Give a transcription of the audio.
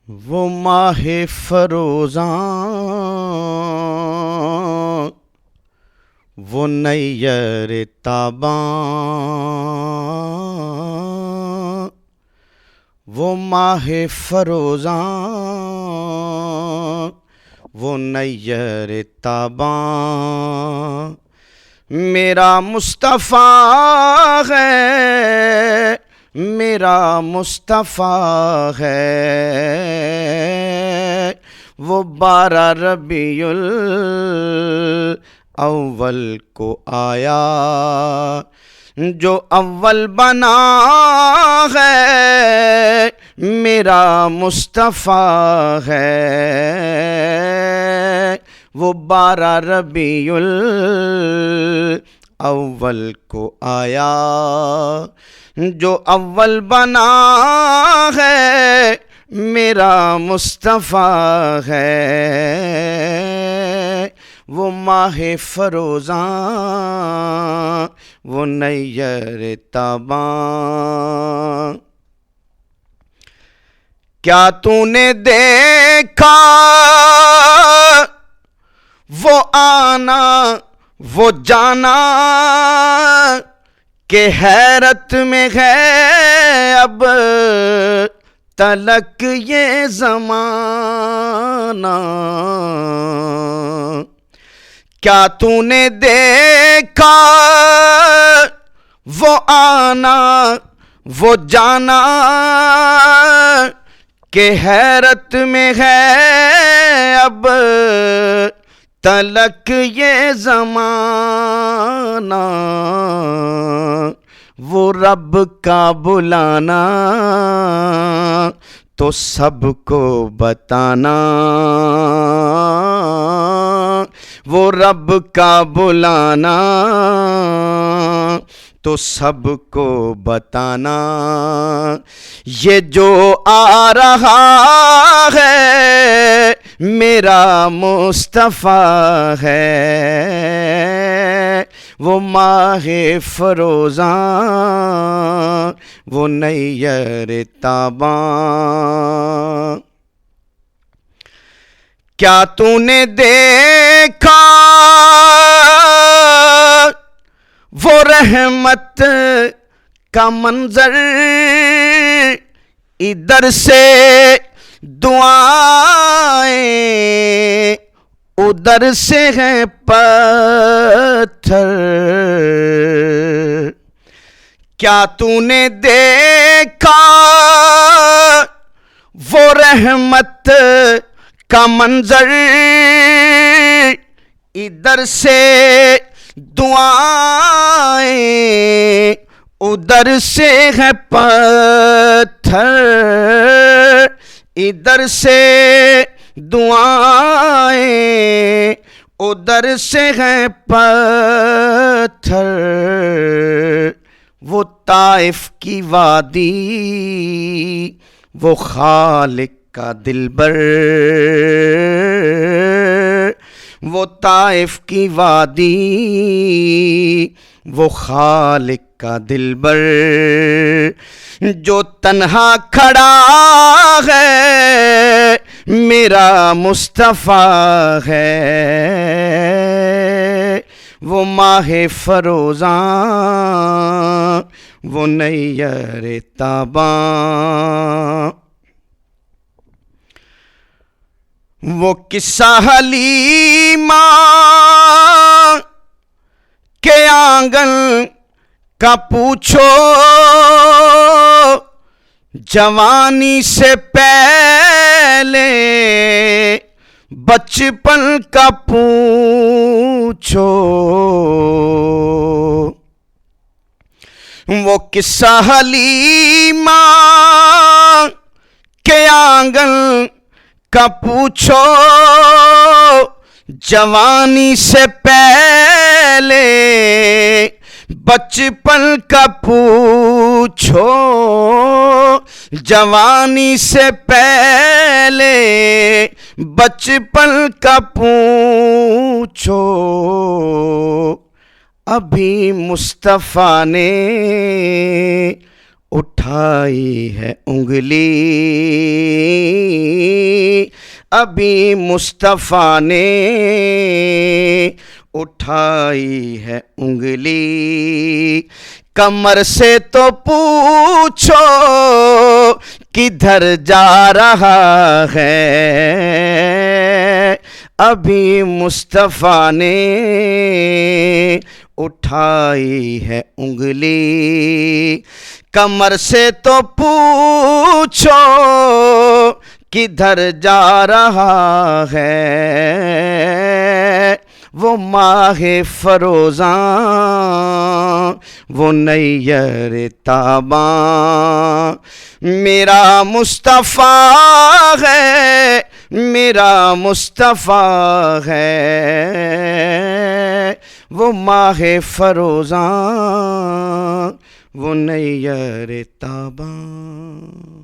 وہ ماہ فروزاں، وہ نیر تاباں، وہ ماہ فروزاں، وہ نیر تاباں، میرا مصطفیٰ ہے، میرا مصطفیٰ ہے، وہ 12 ربیع الاول کو آیا، جو اول بنا ہے، میرا مصطفیٰ ہے، وہ 12 ربیع الاول کو آیا، جو اول بنا ہے، میرا مصطفیٰ ہے، وہ ماہ فروزاں، وہ نیر تاباں۔ کیا تو نے دیکھا وہ آنا وہ جانا، کہ حیرت میں ہے اب تلک یہ زمانہ؟ کیا تو نے دیکھا وہ آنا وہ جانا، کہ حیرت میں ہے اب تلک یہ زمانہ؟ وہ رب کا بلانا تو سب کو بتانا، وہ رب کا بلانا تو سب کو بتانا، یہ جو آ رہا ہے میرا مصطفیٰ ہے، وہ ماہ فروزاں، وہ نیر تاباں۔ کیا تو نے دیکھا وہ رحمت کا منظر، ادھر سے دعائیں ادھر سے ہیں پتھر؟ کیا تو نے دیکھا وہ رحمت کا منظر، ادھر سے دعائیں ادھر سے ہے پتھر، ادھر سے دعائیں ادھر سے ہے پتھر، وہ طائف کی وادی وہ خالق کا دلبر، وہ طائف کی وادی وہ خالق کا دلبر، جو تنہا کھڑا ہے میرا مصطفیٰ ہے، وہ ماہ فروزاں، وہ نیر تاباں۔ وہ قصہ حلیمہ کے آنگن کا پوچھو، جوانی سے پہلے بچپن کا پوچھو، وہ قصہ حلیمہ کے آنگن کا پوچھو، جوانی سے پہلے بچپن کا پوچھو، جوانی سے پہلے بچپن کا پوچھو، ابھی مصطفیٰ نے اٹھائی ہے انگلی ابھی مصطفیٰ نے، اٹھائی ہے انگلی کمر سے تو پوچھو کدھر جا رہا ہے، ابھی مصطفیٰ نے اٹھائی ہے انگلی کمر سے تو پوچھو کدھر جا رہا ہے، وہ ماہ فروزاں وہ نیر تاباں میرا مصطفیٰ ہے، میرا مصطفیٰ ہے، وہ ماہ فروزاں وہ نیر تاباں.